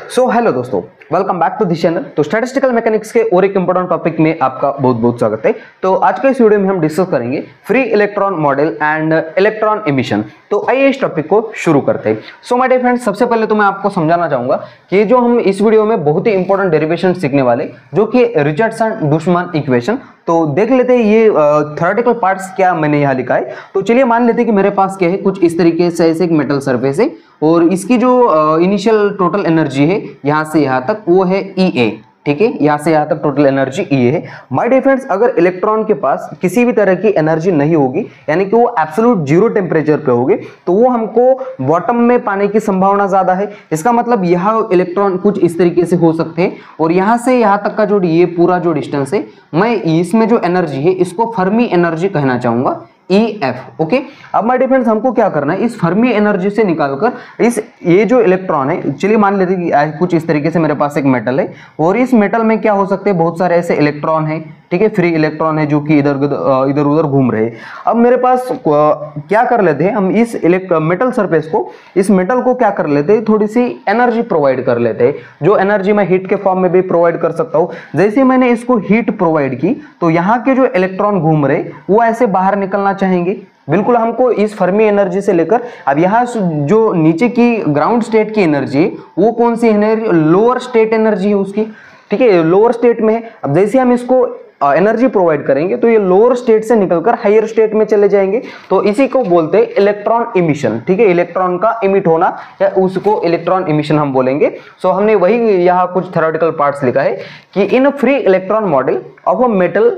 सो hello दोस्तों, welcome back to this channel. तो statistical mechanics के और एक इंपॉर्टेंट टॉपिक में आपका बहुत बहुत स्वागत है। तो आज के इस वीडियो में हम डिस्कस करेंगे free electron model and electron emission. तो आइए इस टॉपिक को शुरू करते हैं। सो माय डियर फ्रेंड्स, सबसे पहले तो मैं आपको समझाना चाहूंगा कि जो हम इस वीडियो में बहुत ही इंपॉर्टेंट डेरिवेशन सीखने वाले, जो कि रिचर्डसन-डुशमन इक्वेशन। तो देख लेते हैं ये थ्योरेटिकल पार्ट्स क्या मैंने यहाँ लिखा है। तो चलिए मान लेते हैं कि मेरे पास क्या है, कुछ इस तरीके से ऐसे एक मेटल सरफेस है और इसकी जो इनिशियल टोटल एनर्जी है यहाँ से यहाँ तक वो है EA। ठीक है, यहाँ से यहाँ तक टोटल एनर्जी EA है। माय डियर फ्रेंड्स, अगर इलेक्ट्रॉन के पास किसी भी तरह की एनर्जी नहीं होगी, यानी कि वो एब्सोल्यूट जीरो टेम्परेचर पे होगी, तो वो हमको बॉटम में पाने की संभावना ज्यादा है। इसका मतलब यह इलेक्ट्रॉन कुछ इस तरीके से हो सकते हैं और यहाँ से यहाँ तक का जो ये पूरा जो डिस्टेंस है, मैं इसमें जो एनर्जी है इसको फर्मी एनर्जी कहना चाहूंगा, EF। ओके, अब माय डियर फ्रेंड्स, हमको क्या करना है, इस फर्मी एनर्जी से निकालकर इस ये जो इलेक्ट्रॉन है, चलिए मान लेते हैं कि कुछ इस तरीके से मेरे पास एक मेटल है और इस मेटल में क्या हो सकते हैं, बहुत सारे ऐसे इलेक्ट्रॉन है। ठीक है, फ्री इलेक्ट्रॉन है जो कि इधर उधर घूम रहे हैं। अब मेरे पास क्या कर लेते हैं, हम इस मेटल सरफेस को, इस मेटल को क्या कर लेते हैं, थोड़ी सी एनर्जी प्रोवाइड कर लेते हैं, जो एनर्जी मैं हीट के फॉर्म में भी प्रोवाइड कर सकता हूँ। जैसे मैंने इसको हीट प्रोवाइड की तो यहाँ के जो इलेक्ट्रॉन घूम रहे वो ऐसे बाहर निकलना चाहेंगे। बिल्कुल हमको इस फर्मी एनर्जी से लेकर अब यहाँ जो नीचे की ग्राउंड स्टेट की एनर्जी, वो कौन सी एनर्जी, लोअर स्टेट एनर्जी है उसकी। ठीक है, लोअर स्टेट में है। अब जैसे हम इसको एनर्जी प्रोवाइड करेंगे तो ये लोअर स्टेट से निकलकर हायर स्टेट में चले जाएंगे। तो इसी को बोलते हैं इलेक्ट्रॉन इमिशन। ठीक है, इलेक्ट्रॉन का इमिट होना, या उसको इलेक्ट्रॉन इमिशन हम बोलेंगे। सो हमने वही यहाँ कुछ थ्योरेटिकल पार्ट्स लिखा है कि in free electron model of a metal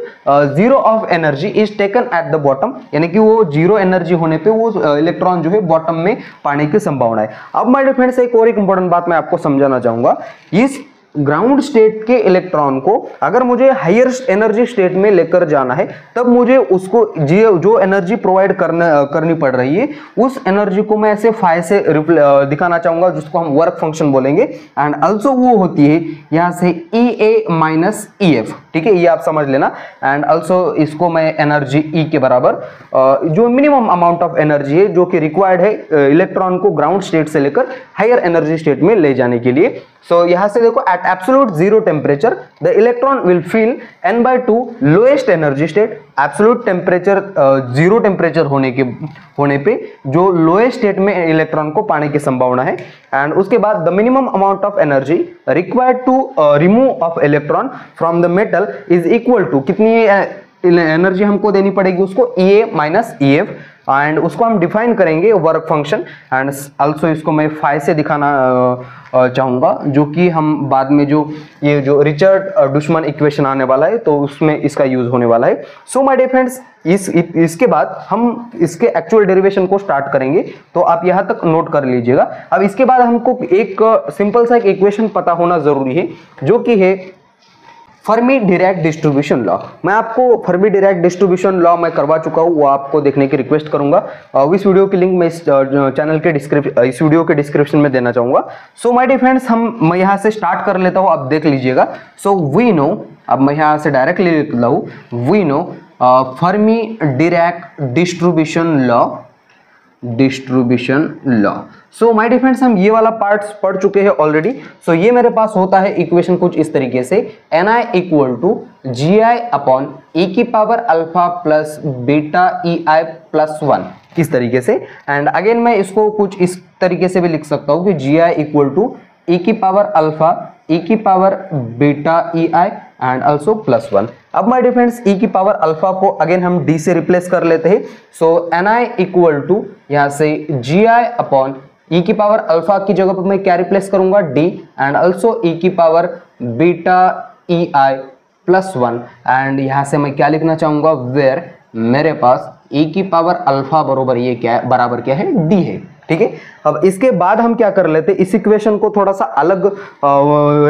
zero of energy is taken at the bottom, यानी कि वो जीरो एनर्जी होने पे वो इलेक्ट्रॉन जो है बॉटम में पाने की संभावना है। अब माय डियर फ्रेंड्स, एक और एक इंपॉर्टेंट बात मैं आपको समझाना चाहूंगा। इस ग्राउंड स्टेट के इलेक्ट्रॉन को अगर मुझे हायर एनर्जी स्टेट में लेकर जाना है, तब मुझे उसको जो एनर्जी प्रोवाइड करनी पड़ रही है, उस एनर्जी को मैं ऐसे फाइ से दिखाना चाहूंगा, जिसको हम वर्क फंक्शन बोलेंगे। एंड ऑल्सो वो होती है यहाँ से EA माइनस EF। ठीक है, ये आप समझ लेना। एंड ऑल्सो इसको मैं एनर्जी E के बराबर, जो मिनिमम अमाउंट ऑफ एनर्जी है जो कि रिक्वायर्ड है इलेक्ट्रॉन को ग्राउंड स्टेट से लेकर हायर एनर्जी स्टेट में ले जाने के लिए। सो यहाँ से देखो, at absolute zero temperature the electron will fill n/2 lowest energy state. Absolute temperature zero temperature होने पे जो लोएस्ट स्टेट में इलेक्ट्रॉन को पाने की संभावना है। एंड उसके बाद the minimum amount of energy required to remove of electron from the metal is equal to, कितनी एनर्जी हमको देनी पड़ेगी उसको, EA माइनस EF। एंड उसको हम डिफाइन करेंगे वर्क फंक्शन। एंड ऑल्सो इसको मैं फाइ से दिखाना चाहूंगा, जो कि हम बाद में ये जो रिचर्ड-डुशमन इक्वेशन आने वाला है तो उसमें इसका यूज होने वाला है। सो माय डियर फ्रेंड्स, इसके बाद हम इसके एक्चुअल डेरिवेशन को स्टार्ट करेंगे, तो आप यहाँ तक नोट कर लीजिएगा। अब इसके बाद हमको एक सिंपल सा एक इक्वेशन पता होना जरूरी है, जो कि है फर्मी डिराक डिस्ट्रीब्यूशन लॉ। मैं आपको फर्मी डिराक डिस्ट्रीब्यूशन लॉ मैं करवा चुका हूँ, वो आपको देखने की रिक्वेस्ट करूंगा। इस वीडियो की लिंक मैं इस चैनल के इस वीडियो के डिस्क्रिप्शन में देना चाहूंगा। सो माय डियर फ्रेंड्स, मैं यहाँ से स्टार्ट कर लेता हूँ, आप देख लीजिएगा। सो वी नो, अब मैं यहाँ से डायरेक्टली लिख रहा हूँ, we know Fermi Dirac distribution law. So my dear friends, हम ये वाला पार्ट्स पढ़ चुके हैं ऑलरेडी। सो ये मेरे पास होता है इक्वेशन कुछ इस तरीके से, Ni equal to GI upon E की power alpha plus beta EI plus 1, किस तरीके से। एंड अगेन मैं इसको कुछ इस तरीके से भी लिख सकता हूँ कि GI इक्वल टू E की पावर अल्फा, E की power beta EI and also plus 1। अब माय डियर फ्रेंड्स, E की पावर अल्फा को अगेन हम D से रिप्लेस कर लेते हैं। सो Ni इक्वल टू यहाँ से GI अपॉन E की पावर अल्फा की जगह पर मैं क्या रिप्लेस करूंगा, D, एंड ऑल्सो E की power beta EI plus 1। And यहाँ से मैं क्या लिखना चाहूंगा, वेयर मेरे पास E की पावर अल्फा बराबर ये क्या है, बराबर क्या है, D है। ठीक है, अब इसके बाद हम क्या कर लेते हैं, इस इक्वेशन को थोड़ा सा अलग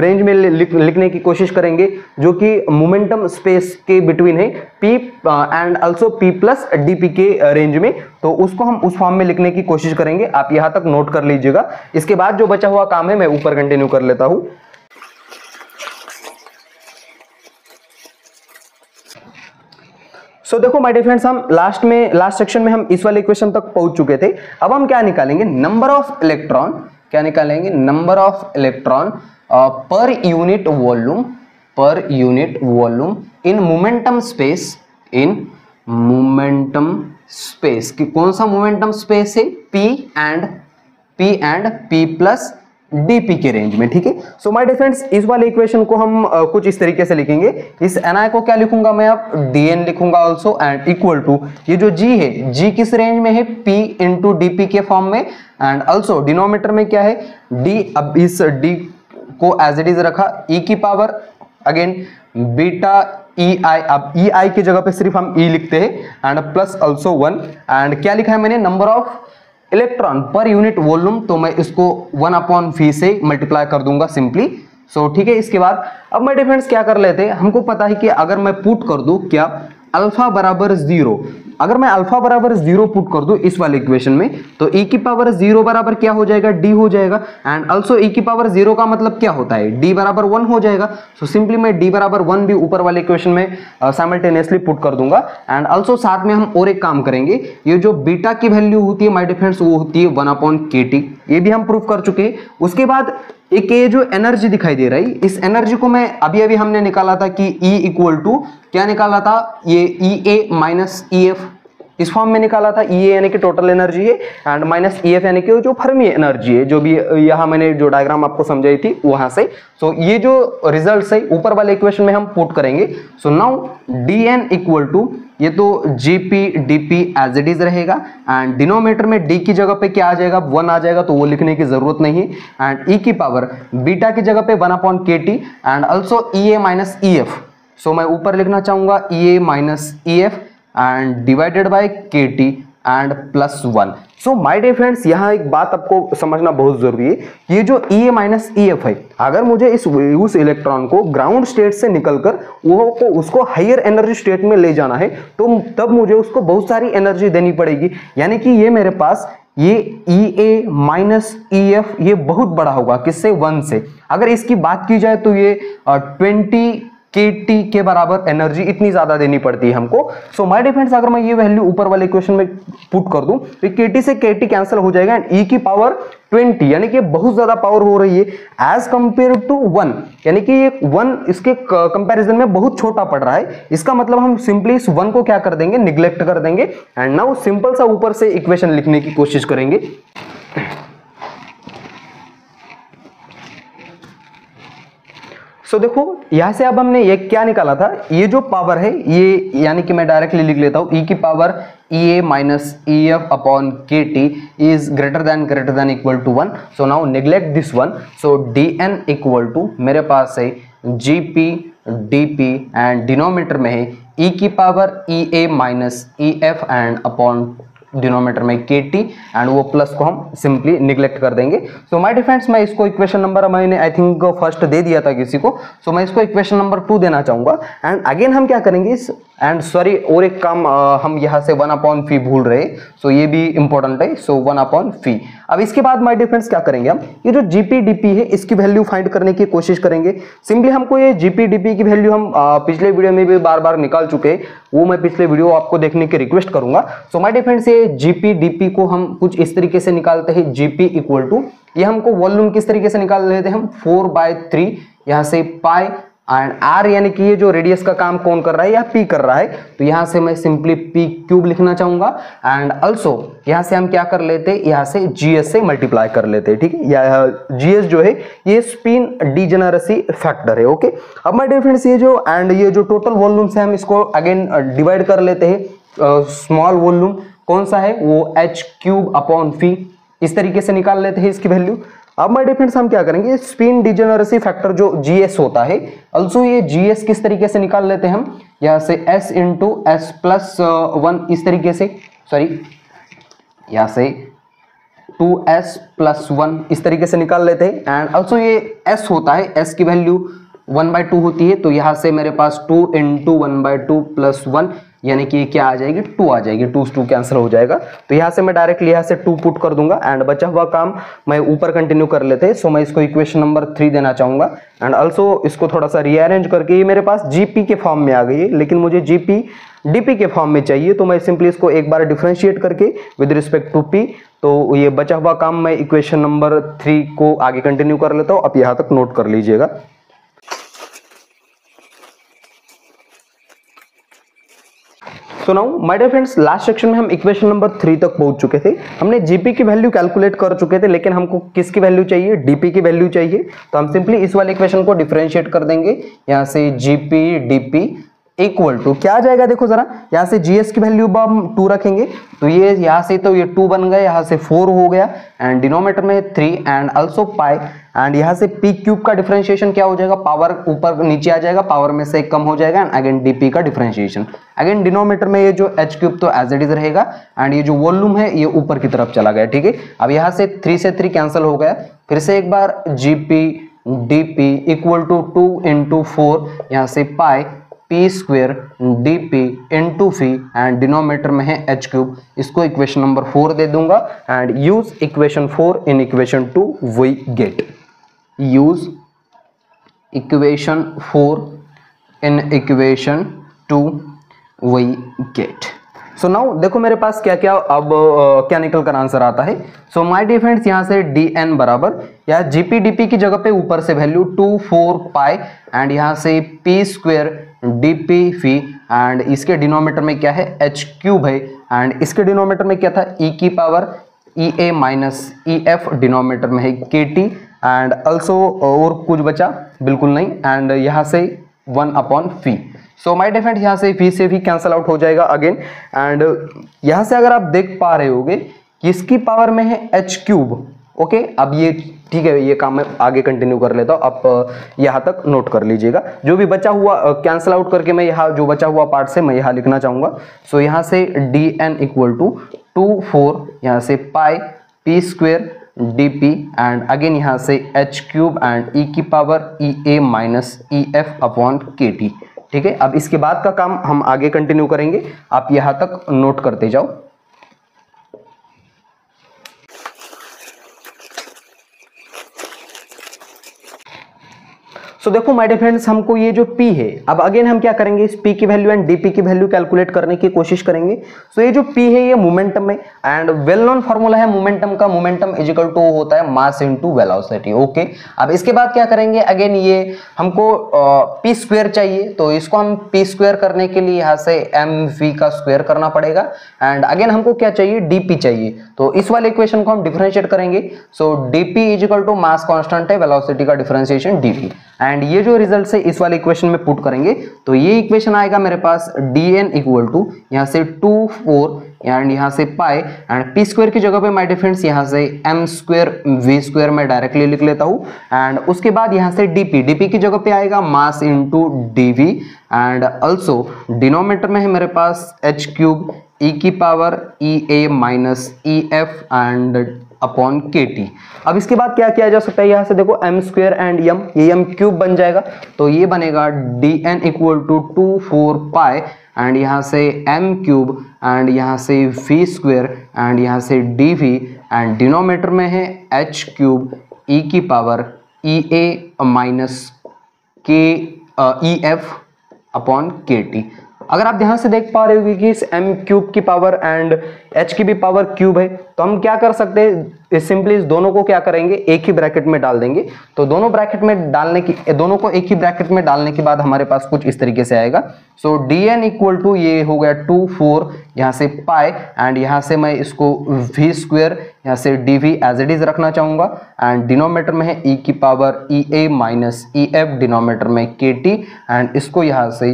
रेंज में लिखने की कोशिश करेंगे, जो कि मोमेंटम स्पेस के बिटवीन है, P and also P plus DP के रेंज में। तो उसको हम उस फॉर्म में लिखने की कोशिश करेंगे, आप यहाँ तक नोट कर लीजिएगा। इसके बाद जो बचा हुआ काम है मैं ऊपर कंटिन्यू कर लेता हूँ। सो देखो माय डियर फ्रेंड्स, हम लास्ट सेक्शन में हम इस वाले इक्वेशन तक पहुंच चुके थे। अब हम क्या निकालेंगे, नंबर ऑफ इलेक्ट्रॉन, क्या निकालेंगे, number of electron per unit volume in momentum space, in momentum space. कि कौन सा मोमेंटम स्पेस है, P and P plus dp के रेंज में, ठीक है। सो माय डियर फ्रेंड्स, इस वाले इक्वेशन को हम कुछ इस तरीके से लिखेंगे। इस ni को क्या लिखूंगा मैं, अब dn लिखूंगा ऑल्सो, एंड इक्वल टू ये जो g है, g किस रेंज में है, p इंटू dp के फॉर्म में, एंड ऑल्सो डिनोमिनेटर में क्या है, d। अब इस d को एज इट इज रखा, e की पावर अगेन बीटा ei, अब ei की जगह पे सिर्फ हम e लिखते हैं, एंड प्लस ऑल्सो 1, एंड क्या लिखा है मैंने, number of electron per unit volume, तो मैं इसको 1/v से मल्टीप्लाई कर दूंगा सिंपली। सो ठीक है। इसके बाद अब माय डियर फ्रेंड्स क्या कर लेते हैं, हमको पता है कि अगर मैं पुट कर दूं क्या, अल्फा बराबर 0, अगर मैं अल्फा बराबर 0 पुट कर दूं इस वाले इक्वेशन में, तो e की पावर 0 बराबर क्या हो जाएगा, d हो जाएगा, एंड ऑल्सो e की पावर 0 का मतलब क्या होता है, d बराबर 1 हो जाएगा। सो सिंपली मैं d बराबर 1 भी ऊपर वाले इक्वेशन में साइमल्टेनियसली पुट कर दूंगा, एंड ऑल्सो साथ में हम और एक काम करेंगे, ये जो बीटा की वैल्यू होती है माय डियर फ्रेंड्स, वो होती है 1/kT, ये भी हम प्रूफ कर चुके हैं। उसके बाद एक ये जो एनर्जी दिखाई दे रही है, इस एनर्जी को मैं अभी हमने निकाला था कि E इक्वल टू क्या निकाला था, ये EA माइनस EF, इस फॉर्म में निकाला था। EA यानी कि टोटल एनर्जी है, एंड माइनस EF यानी कि जो फर्मी एनर्जी है, जो भी यहाँ मैंने जो डायग्राम आपको समझाई थी वहां से। सो ये जो रिजल्ट है ऊपर वाले इक्वेशन में हम पुट करेंगे। So now dn equal to, ये तो Gp dp as it is रहेगा, एंड डिनोमिनेटर में d की जगह पे क्या आ जाएगा, 1 आ जाएगा, तो वो लिखने की जरूरत नहीं है, एंड e की पावर बीटा की जगह पे 1/kT, and also EA minus EF। सो मैं ऊपर लिखना चाहूंगा EA minus EF and divided by KT and plus 1। So my dear friends, यहाँ एक बात आपको समझना बहुत जरूरी है, ये जो EA माइनस EF है, अगर मुझे उस इलेक्ट्रॉन को ग्राउंड स्टेट से निकलकर उसको हायर एनर्जी स्टेट में ले जाना है, तो तब मुझे उसको बहुत सारी एनर्जी देनी पड़ेगी। यानी कि ये मेरे पास ये EA माइनस EF ये बहुत बड़ा होगा, किससे, 1 से। अगर इसकी बात की जाए तो ये 20 KT के बराबर एनर्जी इतनी ज्यादा देनी पड़ती है हमको। सो माय डियर फ्रेंड्स, अगर मैं ये वैल्यू ऊपर वाले इक्वेशन में पुट कर दूं, तो KT से KT कैंसिल हो जाएगा, एंड E की पावर 20, यानी कि बहुत ज्यादा पावर हो रही है एज कंपेयर टू 1, यानी कि ये 1 इसके कंपैरिजन में बहुत छोटा पड़ रहा है। इसका मतलब हम सिंपली इस 1 को क्या कर देंगे, निग्लेक्ट कर देंगे, एंड नाउ सिंपल सा ऊपर से इक्वेशन लिखने की कोशिश करेंगे। सो देखो यहां से अब हमने ये क्या निकाला था, ये जो पावर है ये, यानी कि मैं डायरेक्टली लिख लेता हूं, E की power EA minus EF upon KT is greater than equal to 1। So now neglect this 1। So dn equal to मेरे पास है Gp dp, एंड डिनोमिनेटर में है E की power EA minus EF and upon denominator में KT, and वो plus को हम सिंपली निग्लेक्ट कर देंगे। सो माय डियर फ्रेंड्स, मैं इसको इक्वेशन नंबर, मैंने आई थिंक फर्स्ट दे दिया था किसी को, सो मैं इसको इक्वेशन नंबर 2 देना चाहूंगा। एंड अगेन हम क्या करेंगे इस, एंड सॉरी और एक काम हम यहाँ से 1/φ भूल रहे, सो ये भी इंपॉर्टेंट है। सो 1/φ। अब इसके बाद माय डियर फ्रेंड्स क्या करेंगे हम, ये जो Gp dp है इसकी वैल्यू फाइंड करने की कोशिश करेंगे। सिंपली हमको ये Gp dp की वैल्यू हम पिछले वीडियो में भी बार निकाल चुके हैं, वो मैं पिछले वीडियो आपको देखने की रिक्वेस्ट करूंगा। सो माय डियर फ्रेंड्स, ये Gp dp को हम कुछ इस तरीके से निकालते हैं, Gp इक्वल टू, ये हमको वॉल्यूम किस तरीके से निकाल लेते हैं हम, 4/3 यहाँ से पाई, एंड r यानी कि ये जो रेडियस का काम कौन कर रहा है, या p कर रहा है, तो यहां से मैं सिंपली p क्यूब लिखना चाहूंगा, एंड ऑल्सो यहां से हम क्या कर लेते हैं, यहां से gs से मल्टीप्लाई कर लेते हैं, ठीक है। या gs जो है ये स्पिन डिजेनरेसी फैक्टर है, ओके। अब माय डियर फ्रेंड्स, ये जो एंड ये जो टोटल वॉल्यूम से हम इसको अगेन डिवाइड कर लेते हैं, स्मॉल वॉल्यूम कौन सा है, वो h क्यूब अपॉन φ, इस तरीके से निकाल लेते हैं इसकी वैल्यू। अब माय डियर फ्रेंड्स, हम क्या करेंगे, स्पिन डिजेनरेसी फैक्टर जो GS होता है, ऑल्सो ये GS किस तरीके से निकाल लेते हैं हम, यहाँ से S इंटू S प्लस 1 इस तरीके से, सॉरी यहाँ से 2S प्लस 1 इस तरीके से निकाल लेते हैं, एंड ऑल्सो ये S होता है, S की वैल्यू 1/2 होती है, तो यहाँ से मेरे पास 2 इंटू 1/2 प्लस 1, यानी कि क्या आ जाएगी 2 आ जाएगी, 2 से 2 कैंसिल हो जाएगा। तो यहाँ से मैं डायरेक्टली यहाँ से 2 पुट कर दूंगा एंड बचा हुआ काम मैं ऊपर कंटिन्यू कर लेते हैं। सो मैं इसको इक्वेशन नंबर 3 देना चाहूंगा एंड ऑल्सो इसको थोड़ा सा रीअरेंज करके, ये मेरे पास जीपी के फॉर्म में आ गई है लेकिन मुझे जीपी डीपी के फॉर्म में चाहिए, तो मैं सिंपली इसको एक बार डिफरेंशिएट करके विद रिस्पेक्ट टू पी, तो ये बचा हुआ काम मैं इक्वेशन नंबर 3 को आगे कंटिन्यू कर लेता हूं। आप यहां तक नोट कर लीजिएगा। So now my dear friends, last section में हम इक्वेशन नंबर 3 तक पहुंच चुके थे। हमने जीपी की वैल्यू कैलकुलेट कर चुके थे, लेकिन हमको किसकी वैल्यू चाहिए, डीपी की वैल्यू चाहिए। तो हम सिंपली इस वाले इक्वेशन को डिफरेंशिएट कर देंगे। यहां से जीपी डीपी इक्वल टू क्या आ जाएगा, देखो जरा, यहाँ से जीएस की वैल्यू हम 2 रखेंगे तो ये यहाँ से तो ये 2 बन गया, यहाँ से 4 हो गया एंड डिनोमिनेटर में 3 एंड ऑल्सो पाई एंड यहाँ से पी क्यूब का डिफरेंशिएशन क्या हो जाएगा, पावर ऊपर नीचे आ जाएगा, पावर में से 1 कम हो जाएगा एंड अगेन डीपी का डिफरेंशिएशन। अगेन डिनोमिनेटर में ये जो एच क्यूब तो एज इट इज रहेगा एंड ये जो वॉल्यूम है ये ऊपर की तरफ चला गया। ठीक है, अब यहाँ से 3 से 3 कैंसिल हो गया। फिर से एक बार G P D P equal to 2 into 4 यहाँ से pi P square D P into phi and denominator में है एच क्यूब। इसको इक्वेशन नंबर 4 दे दूंगा and use equation 4 in equation 2 we get, use equation 4 in equation 2 we get. So now देखो मेरे पास क्या क्या अब क्या निकल कर आंसर आता है। सो माय डियर फ्रेंड्स, यहाँ से डी एन बराबर या जीपी डीपी की जगह पे ऊपर से वैल्यू 2 4 पाई एंड यहाँ से P square DP fee and इसके डिनोमिनेटर में क्या है एच क्यूब है एंड इसके डिनोमिनेटर में क्या था ई की power E A minus E F, denominator में है के टी एंड ऑल्सो और कुछ बचा बिल्कुल नहीं एंड यहाँ से 1 upon phi. So my dear friend, यहाँ से फी से भी कैंसल आउट हो जाएगा अगेन एंड यहाँ से अगर आप देख पा रहे होगे कि इसकी पावर में है एच क्यूब। ओके, अब ये ठीक है, ये काम मैं आगे कंटिन्यू कर लेता हूँ, आप यहाँ तक नोट कर लीजिएगा। जो भी बचा हुआ कैंसल आउट करके मैं यहाँ जो बचा हुआ पार्ट से मैं यहाँ लिखना चाहूँगा। सो यहाँ से डी एन इक्वल टू 2 4 यहाँ से pi P square D P and again यहाँ से एच क्यूब एंड ई की power E A minus E F upon K T. ठीक है, अब इसके बाद का काम हम आगे कंटिन्यू करेंगे, आप यहाँ तक नोट करते जाओ। सो देखो माय डियर फ्रेंड्स, हमको ये जो P है, अब अगेन हम क्या करेंगे, इस P की वैल्यू एंड DP की वैल्यू कैलकुलेट करने की कोशिश करेंगे। सो ये जो P है ये मोमेंटम में एंड वेल नोन फार्मूला है मोमेंटम का, मोमेंटम इज इक्वल टू होता है मास इनटू वेलोसिटी। ओके, अब इसके बाद क्या करेंगे, अगेन ये हमको P स्क्वायर चाहिए, तो इसको हम P स्क्वायर करने के लिए यहाँ से mv का स्क्वायर करना पड़ेगा एंड अगेन हमको क्या चाहिए, DP चाहिए, तो इस वाले इक्वेशन को हम डिफरेंशिएट करेंगे। So DP is equal to mass constant है, वेलोसिटी का डिफरेंशिएशन dv एंड ये जो रिजल्ट है इस वाले इक्वेशन में पुट करेंगे तो ये इक्वेशन आएगा मेरे पास dn इक्वल टू यहाँ से 2 4 एंड यहाँ से पाई एंड पी स्क्वायर की जगह पे माय डियर फ्रेंड्स यहाँ से m स्क्वायर v स्क्वायर मैं डायरेक्टली लिख लेता हूँ एंड उसके बाद यहाँ से dp की जगह पे आएगा mass into dv and also denominator में है मेरे पास h क्यूब e की power E A minus E F and upon K T. अब इसके बाद क्या किया जा सकता है, यहाँ से देखो m स्क्वायर एंड m, ये m क्यूब बन जाएगा तो ये बनेगा dn equal to 2 4 pi and यहाँ से m क्यूब एंड यहाँ से v स्क्वायर एंड यहाँ से dv एंड डिनोमिनेटर में है h क्यूब e की पावर ई ए माइनस के ई एफ अपॉन के टी। अगर आप ध्यान से देख पा रहे हो कि इस m क्यूब की पावर एंड h की भी पावर क्यूब है, तो हम क्या कर सकते हैं, सिंपली इस दोनों को क्या करेंगे, एक ही ब्रैकेट में डाल देंगे। तो दोनों को एक ही ब्रैकेट में डालने के बाद हमारे पास कुछ इस तरीके से आएगा। सो dn इक्वल टू ये हो गया 2 4 यहाँ से पाई एंड यहाँ से मैं इसको v स्क्वायर यहाँ से dv एज इट इज रखना चाहूंगा एंड डिनोमिनेटर में है e की power E A minus E F, denominator में के टी एंड इसको यहाँ से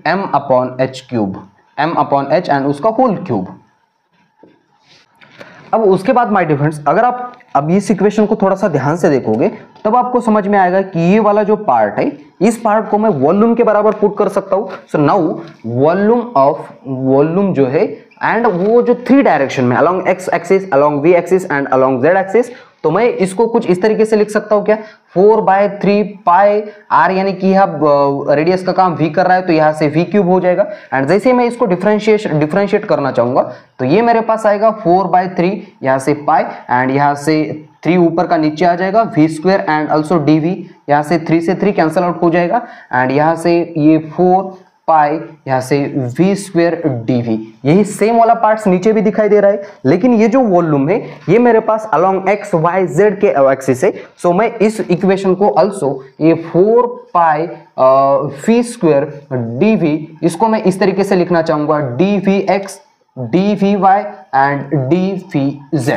m upon h cube, m upon h and उसका होल क्यूब। अब उसके बाद माय डियर फ्रेंड्स, अगर आप अब इस इक्वेशन को थोड़ा सा ध्यान से देखोगे तब आपको समझ में आएगा कि ये वाला जो पार्ट है इस पार्ट को मैं वॉल्यूम के बराबर पुट कर सकता हूं। सो नाउ वॉल्यूम जो है एंड वो जो 3 डायरेक्शन में along x axis, along v axis and along z axis, तो मैं इसको कुछ इस तरीके से लिख सकता हूं क्या, 4/3 पाई r, यानी कि यह रेडियस का काम v कर रहा है तो यहां से v क्यूब हो जाएगा। एंड जैसे मैं इसको डिफरेंशिएट करना चाहूंगा तो ये मेरे पास आएगा 4/3 यहां से पाई, एंड यहां से 3 ऊपर का नीचे आ जाएगा v square and also dv, यहां से 3 से 3 कैंसिल आउट हो जाएगा, एंड यहां से ये 4 पाई यहां से v स्क्वायर dv। यही सेम वाला पार्ट्स नीचे भी दिखाई दे रहा है, लेकिन ये जो वॉल्यूम है ये मेरे पास अलोंग x y z के एक्सिस है। सो मैं इस इक्वेशन को ऑल्सो ये 4 पाई v स्क्वायर dv, इसको मैं इस तरीके से लिखना चाहूंगा dvx dvy एंड dvz।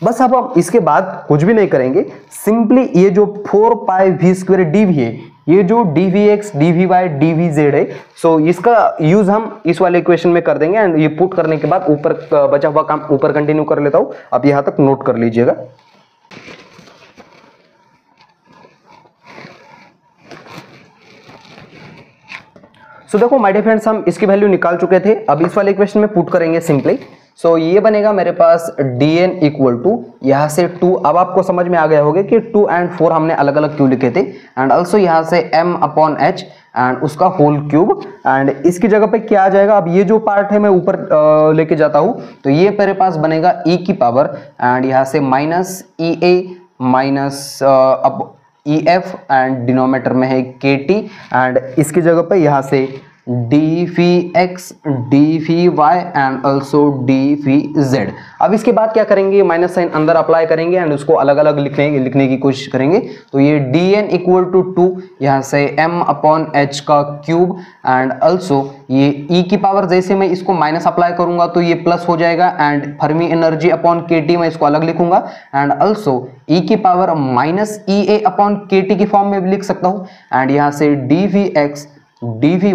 बस अब हम इसके बाद कुछ भी नहीं करेंगे, सिंपली ये जो 4 पाई v स्क्वायर dv है, ये जो dvx dvy dvz है, सो इसका यूज हम इस वाले इक्वेशन में कर देंगे। एंड ये पुट करने के बाद ऊपर बचा हुआ काम ऊपर कंटिन्यू कर लेता हूं, आप यहां तक नोट कर लीजिएगा। सो देखो माय डियर फ्रेंड्स, हम इसकी वैल्यू निकाल चुके थे, अब इस वाले इक्वेशन में पुट करेंगे सिंपली। सो ये बनेगा मेरे पास dn इक्वल टू यहां से 2, अब आपको समझ में आ गया होगा कि 2 एंड 4 हमने अलग अलग क्यों लिखे थे, एंड ऑल्सो यहां से m/h एंड उसका होल क्यूब, एंड इसकी जगह पे क्या आ जाएगा, अब ये जो पार्ट है मैं ऊपर लेके जाता हूं तो ये मेरे पास बनेगा e की पावर, एंड यहां से माइनस ea माइनस अब ef एंड डिनोमिनेटर में है kt, एंड इसकी जगह पे यहां से dvx dvy and also dvz। अब इसके बाद क्या करेंगे, माइनस साइन अंदर अप्लाई करेंगे एंड उसको अलग अलग लिखने की कोशिश करेंगे। तो ये dn इक्वल टू 2 यहाँ से m/h का क्यूब, एंड ऑल्सो ये e की पावर, जैसे मैं इसको माइनस अप्लाई करूंगा तो ये प्लस हो जाएगा, and Fermi energy upon kt मैं इसको अलग लिखूंगा, एंड ऑल्सो e की power minus ea upon kt की फॉर्म में भी लिख सकता हूं, एंड यहाँ से dvx dvy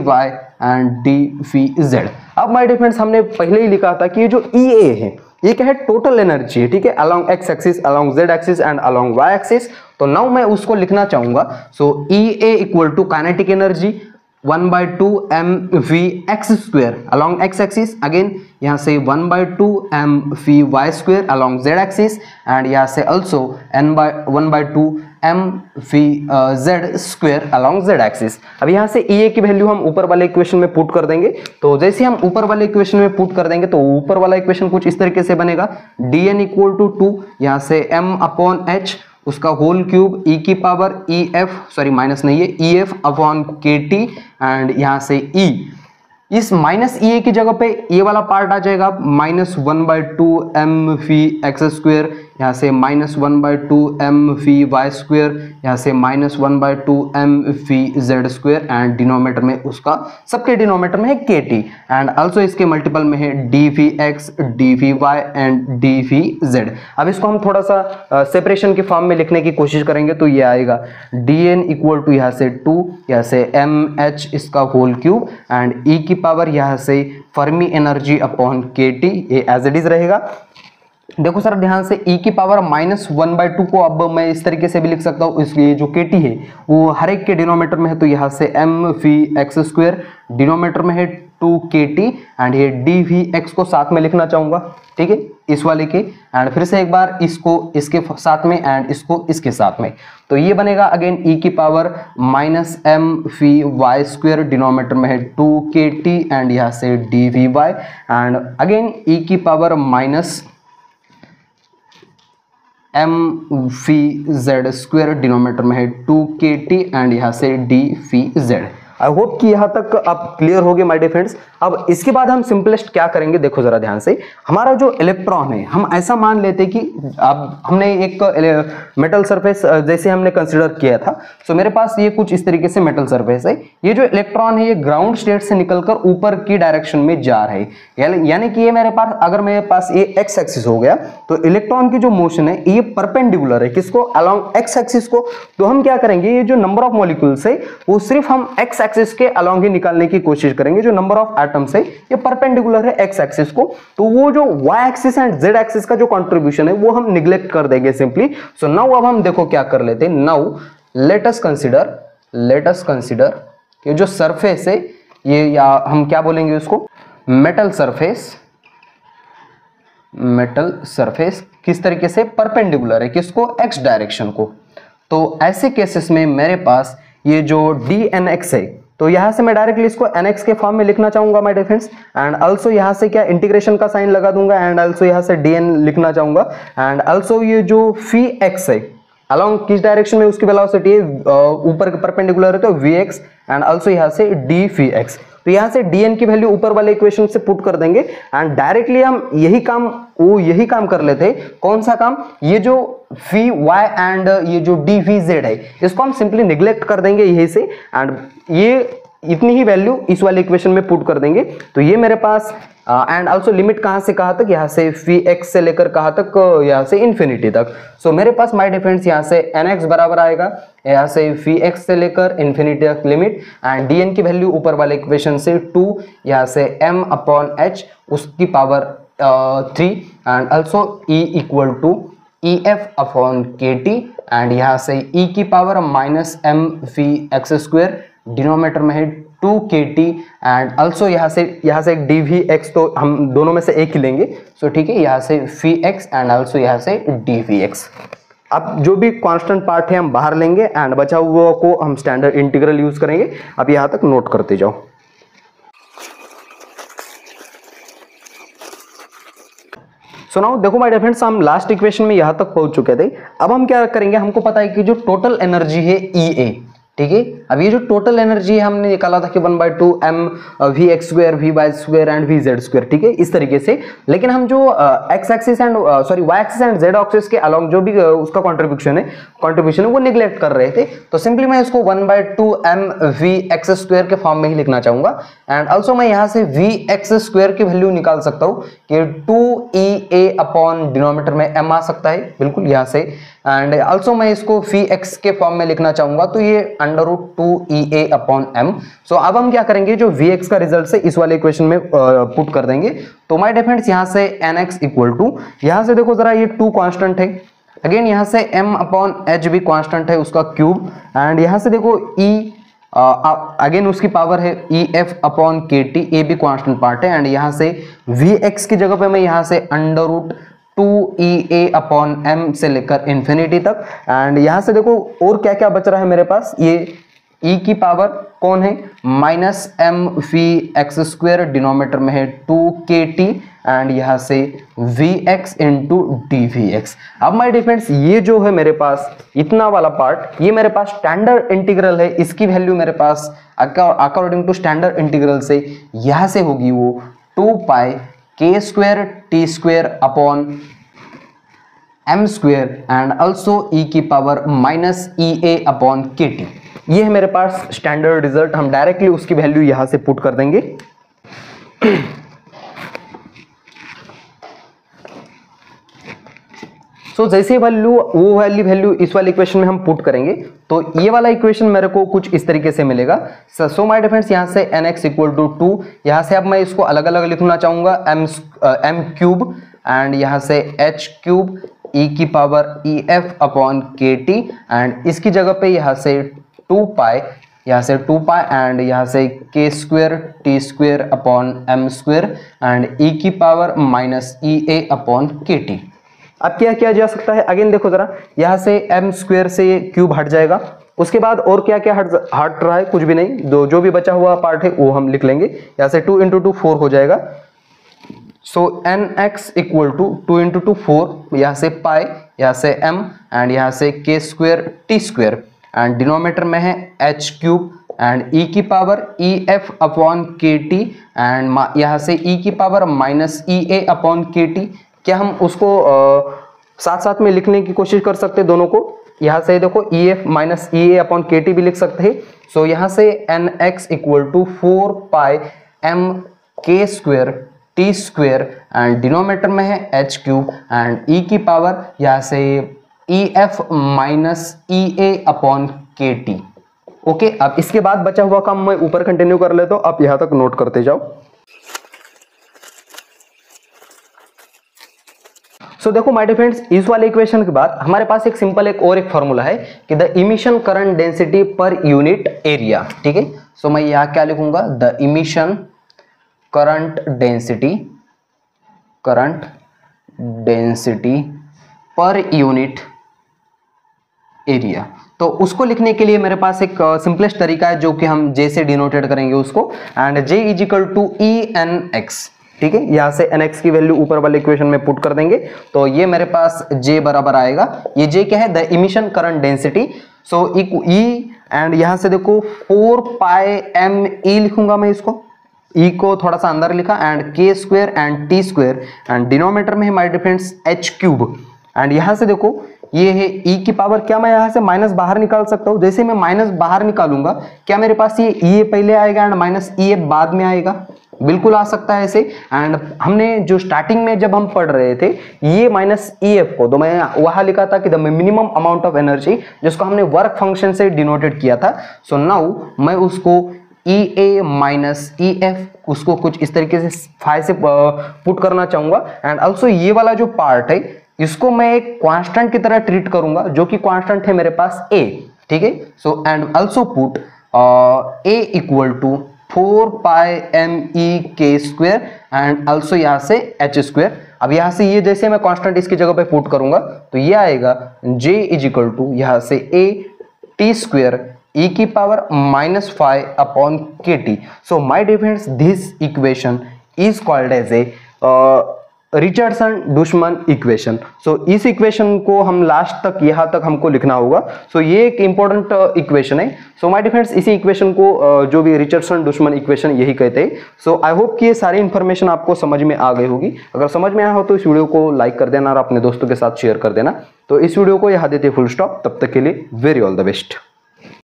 एंड dvz। अब माय डियर फ्रेंड्स, हमने पहले ही लिखा था कि ये जो EA है ये क्या है, टोटल एनर्जी है, ठीक है, along x axis along z axis and along y axis. तो नाउ मैं उसको लिखना चाहूंगा, so EA equal to kinetic energy 1/2 mvx square along x axis, again यहाँ से 1/2 mvy square along z axis, and यहाँ से also 1/2 mvz square along z axis. अब यहाँ से EA की वैल्यू हम ऊपर वाले इक्वेशन में पुट कर देंगे। तो जैसे हम ऊपर वाले इक्वेशन में पुट कर देंगे तो ऊपर वाला इक्वेशन कुछ इस तरीके से बनेगा, dn इक्वल टू 2 यहाँ से m/h उसका होल क्यूब e की पावर ef, सॉरी माइनस नहीं है, ef अपॉन kt, एंड यहाँ से e, इस माइनस EA की जगह पे ये वाला पार्ट आ जाएगा -1/2 mvx स्क्वायर, यहाँ से -1/2 mvy स्क्वायर, यहाँ से -1/2 mvz स्क्वायर, एंड डिनोमिनेटर में उसका सबके डिनोमिनेटर में है kt, एंड ऑल्सो इसके मल्टीपल में है dvx dvy एंड dvz। अब इसको हम थोड़ा सा सेपरेशन के फॉर्म में लिखने की कोशिश करेंगे तो ये आएगा dn इक्वल टू यहाँ से 2 यहाँ से mh इसका होल क्यूब, एंड e की पावर यहाँ से फर्मी एनर्जी अपॉन kt, ये एज इट इज रहेगा। देखो सर ध्यान से, e की पावर -1/2 को अब मैं इस तरीके से भी लिख सकता हूँ, इसलिए जो kt है वो हर एक के डिनोमिनेटर में है, तो यहाँ से mvx स्क्वायर डिनोमिनेटर में है 2kt, एंड ये dvx को साथ में लिखना चाहूंगा, ठीक है, इस वाले के, एंड फिर से एक बार इसको इसके साथ में एंड इसको इसके साथ में, तो ये बनेगा अगेन e की पावर -mvy स्क्वायर डिनोमिनेटर में है 2kt, एंड यहाँ से dvy, एंड अगेन e की पावर mvz स्क्वायर डिनोमिनेटर में है 2kt, एंड यहाँ से dvz। आई होप कि यहाँ तक आप क्लियर हो गए माय डियर फ्रेंड्स। अब इसके बाद हम सिंपलेस्ट क्या करेंगे, देखो जरा ध्यान से, हमारा जो इलेक्ट्रॉन है हम ऐसा मान लेते कि अब हमने एक मेटल सरफेस जैसे हमने कंसिडर किया था, सो मेरे पास ये कुछ इस तरीके से मेटल सरफेस है, ये जो इलेक्ट्रॉन है ये ग्राउंड स्टेट से निकलकर ऊपर की डायरेक्शन में जा रहे हैं, यानी कि ये मेरे पास, अगर मेरे पास ये एक्स एक्सिस हो गया तो इलेक्ट्रॉन की जो मोशन है ये परपेंडिकुलर है किसको, अलोंग एक्स एक्सिस को। तो हम क्या करेंगे, ये जो नंबर ऑफ मॉलिक्यूल्स है वो सिर्फ हम एक्स एक्सिस के अलोंग ही निकालने की कोशिश करेंगे, जो नंबर ऑफ एटम्स है ये परपेंडिकुलर है एक्स एक्सिस को, तो वो जो y axis and z axis का जो कंट्रीब्यूशन है वो हम निग्लेक्ट कर देंगे सिंपली। सो नाउ अब हम देखो क्या कर लेते हैं, नाउ लेट अस कंसीडर ये जो सरफेस है ये, या हम क्या बोलेंगे उसको, मेटल सरफेस, मेटल सरफेस किस तरीके से परपेंडिकुलर है, किसको, एक्स डायरेक्शन को। तो ऐसे केसेस में मेरे पास ये जो dnx है, तो यहां से मैं डायरेक्टली इसको nx के फॉर्म में लिखना चाहूंगा my dear friends, and also यहां से क्या इंटीग्रेशन का साइन लगा दूंगा, एंड आल्सो यहां से dn लिखना चाहूंगा, एंड आल्सो ये जो फी x है अलोंग किस डायरेक्शन में उसकी वेलोसिटी है, ऊपर परपेंडिकुलर है तो vx, एंड आल्सो यहां से d फी x। तो यहां से dn की वैल्यू ऊपर वाले इक्वेशन से पुट कर देंगे, एंड डायरेक्टली हम यही काम कर लेते हैं। कौन सा काम, ये जो फी y एंड ये जो डी वी जेड है, इसको हम सिंपली निग्लेक्ट कर देंगे यही से, एंड ये इतनी ही वैल्यू इस वाले इक्वेशन में पुट कर देंगे। तो ये मेरे पास एंड आल्सो लिमिट कहां से कहां तक, यहां से फी एक्स से लेकर कहां तक, यहां से इन्फिनिटी तक। सो मेरे पास माय डियर फ्रेंड्स यहां से nx बराबर आएगा यहां से फी एक्स से लेकर इन्फिनिटी तक लिमिट, एंड dn की वैल्यू ऊपर वाले इक्वेशन से 2, यहां से m अपॉन h उसकी power 3, and also e equal to EF upon KT, and यहां से e की power minus m phi x square, denominator में है 2KT, एंड आल्सो यहां से एक dvx, तो हम दोनों में से एक ही लेंगे। सो ठीक है, यहां से फी x एंड आल्सो यहां से dvx। अब जो भी कांस्टेंट पार्ट है हम बाहर लेंगे, एंड बचा हुआ को हम स्टैंडर्ड इंटीग्रल यूज करेंगे। अब यहां तक नोट करते जाओ। सो नाउ देखो माय डियर फ्रेंड्स, हम लास्ट इक्वेशन में यहां तक पहुंच चुके थे। अब हम क्या करेंगे, हमको पता है कि जो टोटल एनर्जी है EA, ठीक है। अब ये जो टोटल एनर्जी है हमने निकाला था कि 1/2 m v x square v y square and v z square, ठीक है, इस तरीके से। लेकिन हम जो x axis and y axis and z axis के अलोंग जो भी उसका कंट्रीब्यूशन है वो निगलेक्ट कर रहे थे। तो सिंपली मैं इसको 1/2 m वी एक्स स्क्वायर के फॉर्म में ही लिखना चाहूंगा, एंड ऑल्सो मैं यहाँ से वी एक्स स्क्वायर की वैल्यू निकाल सकता हूँ कि 2EA अपॉन डिनोमिनेटर में m आ सकता है, बिल्कुल यहाँ से, एंड ऑल्सो मैं इसको फी एक्स के फॉर्म में लिखना चाहूंगा, तो ये √2EA अपॉन m। सो अब हम क्या करेंगे, जो Vx का रिजल्ट से इस वाले इक्वेशन में पुट कर देंगे। तो माय डियर फ्रेंड्स यहाँ से nx इक्वल टू, यहाँ से देखो जरा ये 2 कांस्टेंट है, अगेन यहाँ से m अपॉन h भी कांस्टेंट है उसका क्यूब, एंड यहाँ से देखो e अगेन उसकी पावर है EF अपॉन KT, ये भी कांस्टेंट पार्ट है, एंड यहाँ से Vx की जगह पे मैं यहाँ से √2EA अपॉन m से लेकर इन्फिनिटी तक, एंड यहां से देखो और क्या क्या बच रहा है मेरे पास, ये e की पावर कौन है minus m phi x square, denominator में है 2KT, एंड यहां से Vx इंटू dVx। अब माय डियर फ्रेंड्स ये जो है मेरे पास इतना वाला पार्ट, ये मेरे पास स्टैंडर्ड इंटीग्रल है, इसकी वैल्यू मेरे पास अकॉर्डिंग टू स्टैंडर्ड इंटीग्रल से यहां से होगी वो 2 पाई k square t square upon m square, and also e की power minus EA upon KT। ये है मेरे पास स्टैंडर्ड रिजल्ट, हम डायरेक्टली उसकी वैल्यू यहां से पुट कर देंगे। सो जैसे वैल्यू इस वाले इक्वेशन में हम पुट करेंगे, तो ये वाला इक्वेशन मेरे को कुछ इस तरीके से मिलेगा। सो माय डियर फ्रेंड्स यहाँ से nx इक्वल टू 2, यहाँ से अब मैं इसको अलग अलग लिखना चाहूंगा, m क्यूब, एंड यहाँ से h क्यूब e की power EF upon KT, and इसकी जगह पे यहाँ से 2 पाई, यहाँ से 2 पाई, एंड यहाँ से k square t square upon m square, and e की power minus EA upon KT। अब क्या किया जा सकता है, अगेन देखो जरा, यहाँ से m स्क्वायर से क्यूब हट जाएगा, उसके बाद और क्या क्या हट रहा है, कुछ भी नहीं, जो भी बचा हुआ पार्ट है वो हम लिख लेंगे। यहाँ से 2 × 2 4 हो जाएगा। सो nx इक्वल टू 2 × 2 4, यहाँ से पाई, यहाँ से m, एंड यहाँ से k square t square, and denominator में है h क्यूब, एंड e की power EF upon KT, and यहाँ से e की power minus EA upon KT। क्या हम उसको साथ साथ में लिखने की कोशिश कर सकते हैं दोनों को, यहाँ से देखो EF minus EA upon KT भी लिख सकते हैं। सो यहाँ से nx equal to 4 pi m k square t square, and denominator में है h क्यूब, एंड e की पावर यहाँ से EF minus EA upon KT। Okay, अब इसके बाद बचा हुआ काम मैं ऊपर कंटिन्यू कर लेता हूँ, आप यहाँ तक नोट करते जाओ। सो देखो माय डियर फ्रेंड्स, इस वाले इक्वेशन के बाद हमारे पास एक सिंपल एक फॉर्मूला है कि the emission current density per unit area, ठीक है। सो मैं यहाँ क्या लिखूंगा, the emission current density per unit area. तो उसको लिखने के लिए मेरे पास एक सिंपलेस्ट तरीका है जो कि हम J से डिनोटेड करेंगे उसको, and J is equal to ENX। ठीक है, यहां से NX की वैल्यू ऊपर वाले इक्वेशन में पुट कर देंगे तो ये मेरे पास J बराबर आएगा, ये J क्या है, the emission current density. So E and यहां से देखो 4 पाई ME लिखूंगा मैं इसको, E को थोड़ा सा अंदर लिखा and K square and T square and denominator में है my difference H cube, and यहां से देखो ये है E की पावर, क्या मैं यहां से माइनस बाहर निकाल सकता हूं, जैसे मैं माइनस बाहर निकालूंगा क्या मेरे पास ये E पहले आएगा एंड माइनस E बाद में आएगा, बिल्कुल आ सकता है ऐसे। एंड हमने जो स्टार्टिंग में जब हम पढ़ रहे थे ये माइनस EF को, तो मैं वहां लिखा था कि the minimum amount of energy, जिसको हमने वर्क फंक्शन से डिनोटेड किया था। सो नाउ मैं उसको EA माइनस EF उसको कुछ इस तरीके से फाइ से पुट करना चाहूंगा, एंड ऑल्सो ये वाला जो पार्ट है इसको मैं एक कांस्टेंट की तरह ट्रीट करूंगा जो कि कांस्टेंट है मेरे पास A। ठीक है, so and also put A equal to 4 pi ME K square and also यहां से H स्क्वायर। अब यहां से ये जैसे मैं कांस्टेंट इसकी जगह पे पुट करूंगा तो ये आएगा J इज इक्वल टू यहां से A T स्क्वायर E की power minus 5 upon KT। So my difference this equation is called as a Richardson Dushman equation. So इस इक्वेशन को हम लास्ट तक यहां तक हमको लिखना होगा। सो ये एक इंपॉर्टेंट इक्वेशन है। सो माय डिफरेंस इसी इक्वेशन को जो भी रिचर्डसन डुशमन इक्वेशन यही कहते हैं। सो आई होप कि ये सारी इंफॉर्मेशन आपको समझ में आ गई होगी। अगर समझ में आया हो तो इस वीडियो को लाइक कर देना और अपने दोस्तों के साथ शेयर कर देना। तो इस वीडियो को यहाँ देते फुल स्टॉप, तब तक के लिए वेरी ऑल द बेस्ट।